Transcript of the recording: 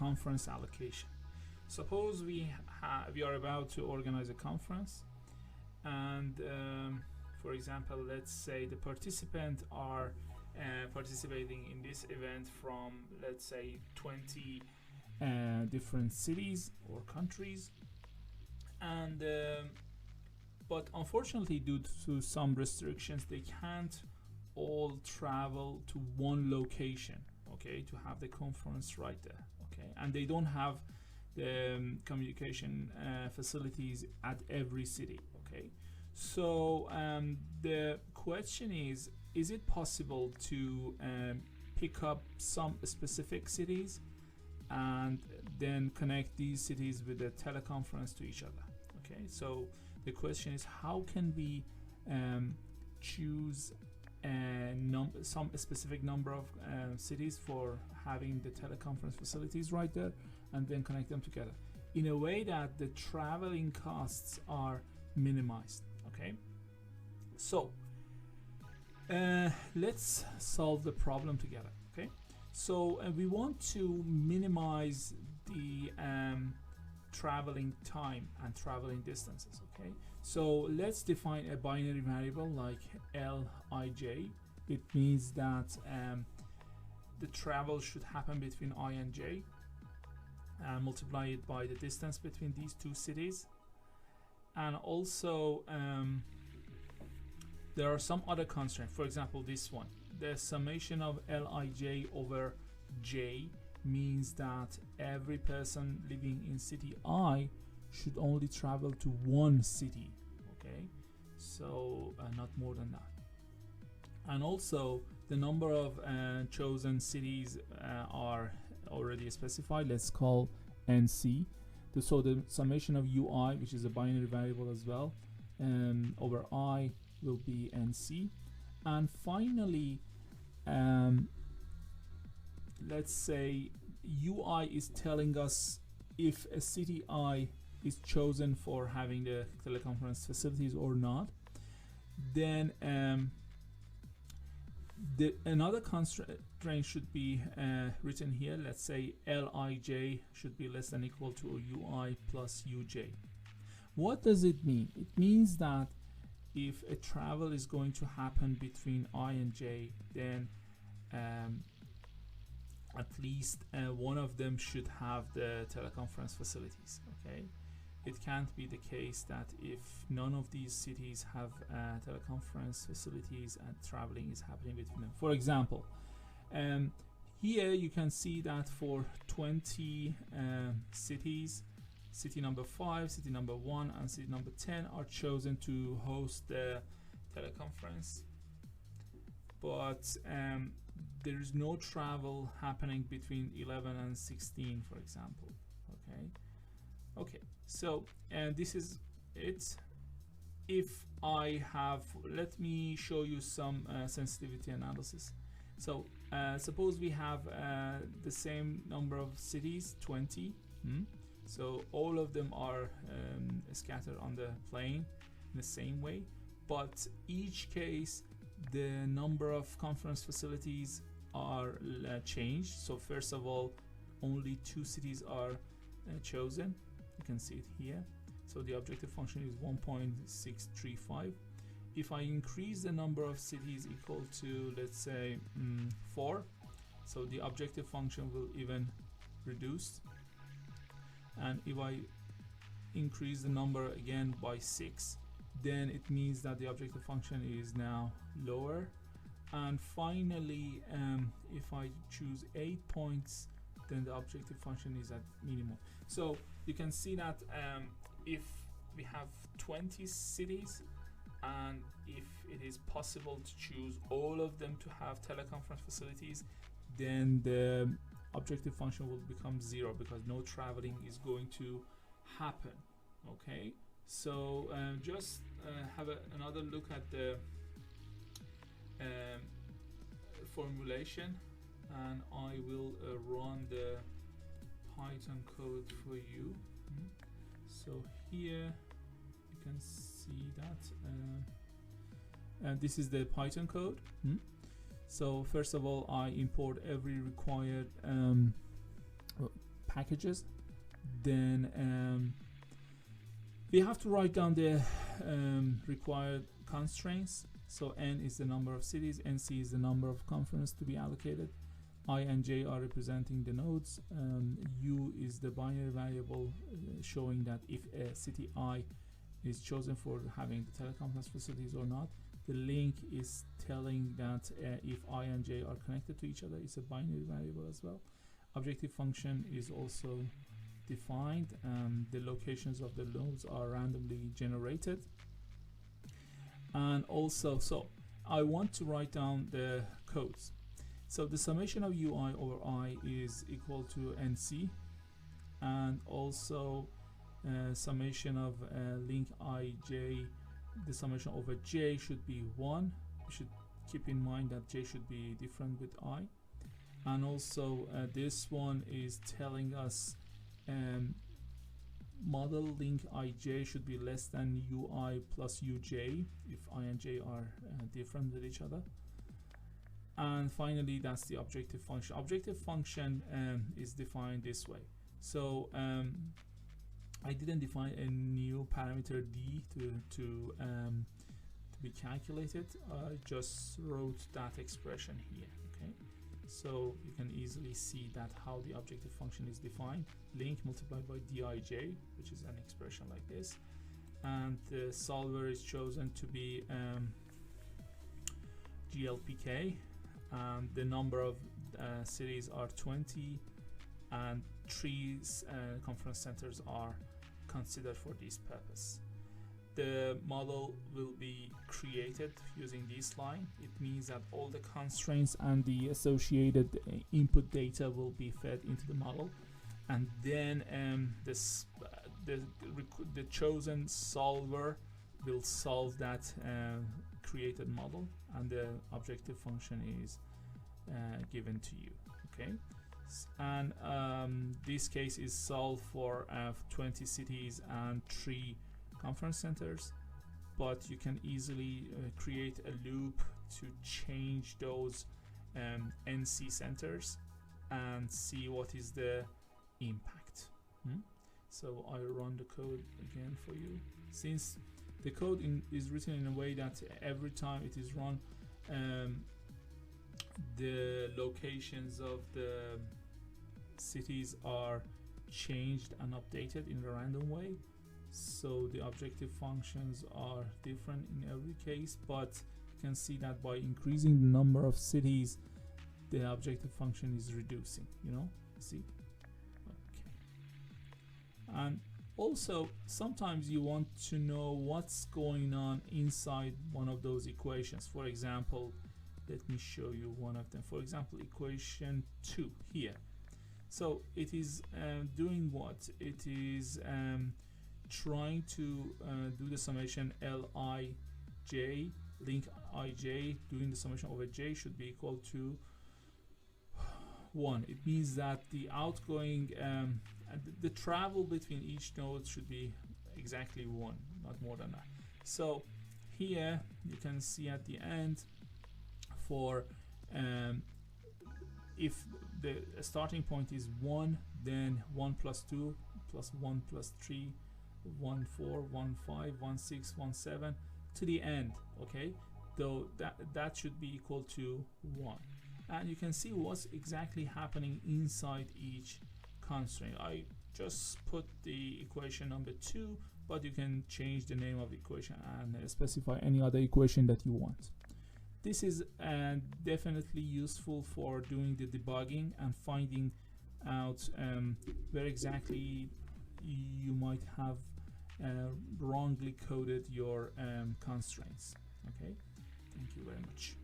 conference allocation. Suppose we are about to organize a conference, and for example, let's say the participants are participating in this event from, let's say, 20 different cities or countries, and but unfortunately, due to some restrictions, they can't all travel to one location, okay, to have the conference right there, okay, and they don't have the communication facilities at every city, okay. So the question is it possible to pick up some specific cities and then connect these cities with a teleconference to each other, okay? So the question is, how can we choose some specific number of cities for having the teleconference facilities right there, and then connect them together in a way that the traveling costs are minimized, okay? So let's solve the problem together, okay? So we want to minimize the traveling time and traveling distances, okay? So let's define a binary variable like Lij. It means that the travel should happen between I and j, and multiply it by the distance between these two cities. And also there are some other constraints. For example, this one, the summation of Lij over j means that every person living in city I should only travel to one city, okay? So not more than that. And also the number of chosen cities are already specified. Let's call nc. So the summation of ui, which is a binary variable as well, over I will be nc. And finally, let's say ui is telling us if a city I is chosen for having the teleconference facilities or not. Then another constraint should be written here. Let's say Lij should be less than equal to ui plus uj. What does it mean? It means that if a travel is going to happen between I and j, then at least one of them should have the teleconference facilities, okay? It can't be the case that if none of these cities have teleconference facilities and traveling is happening between them. For example, here you can see that for 20 cities, city number 5, city number 1, and city number 10 are chosen to host the teleconference, but there is no travel happening between 11 and 16, for example, okay. So this is it. If I have, let me show you some sensitivity analysis. So suppose we have the same number of cities, 20. So all of them are scattered on the plane in the same way, but each case the number of conference facilities are changed. So first of all, only 2 cities are chosen. You can see it here. So the objective function is 1.635. If I increase the number of cities equal to, let's say, 4, so the objective function will even reduce. And if I increase the number again by 6, then it means that the objective function is now lower. And finally, if I choose 8 points, then the objective function is at minimum. So you can see that if we have 20 cities, and if it is possible to choose all of them to have teleconference facilities, then the objective function will become 0 because no traveling is going to happen, okay? So just have another look at the formulation, and I will run the Python code for you. So here you can see that this is the Python code. So first of all, I import every required packages, then we have to write down the required constraints. So n is the number of cities, nc is the number of conference to be allocated, I and j are representing the nodes, u is the binary variable showing that if a city I is chosen for having the teleconference facilities or not. The link is telling that if I and j are connected to each other. It's a binary variable as well. Objective function is also defined. The locations of the nodes are randomly generated. And also, so I want to write down the codes. So the summation of ui over I is equal to nc, and also summation of link ij, the summation over j should be 1. You should keep in mind that j should be different with I. And also this one is telling us model link ij should be less than ui plus uj if I and j are different with each other. And finally, that's the objective function. Objective function is defined this way. So I didn't define a new parameter d to be calculated. I just wrote that expression here. Okay, so you can easily see that how the objective function is defined. Link multiplied by dij, which is an expression like this, and the solver is chosen to be glpk. The number of cities are 20, and 3 conference centers are considered for this purpose. The model will be created using this line. It means that all the constraints and the associated input data will be fed into the model, and then the chosen solver will solve that created model, and the objective function is given to you. Okay, and this case is solved for 20 cities and 3 conference centers, but you can easily create a loop to change those NC centers and see what is the impact. So I run the code again for you. Since the code is written in a way that every time it is run, the locations of the cities are changed and updated in a random way, so the objective functions are different in every case, but you can see that by increasing the number of cities, the objective function is reducing, see. Okay. And also sometimes you want to know what's going on inside one of those equations. For example, let me show you one of them. For example, equation 2 here. So it is doing what? It is trying to do the summation Lij, link ij, doing the summation over j should be equal to 1. It means that the outgoing, the travel between each node should be exactly 1, not more than that. So here you can see at the end, for if the starting point is 1, then 1 plus 2 plus 1 plus 3, 1 4, 1 5, 1 6, 1 7 to the end. Okay, though that should be equal to 1, and you can see what's exactly happening inside each constraint. I just put the equation number 2, but you can change the name of the equation and specify any other equation that you want. This is definitely useful for doing the debugging and finding out where exactly you might have wrongly coded your constraints. Okay, thank you very much.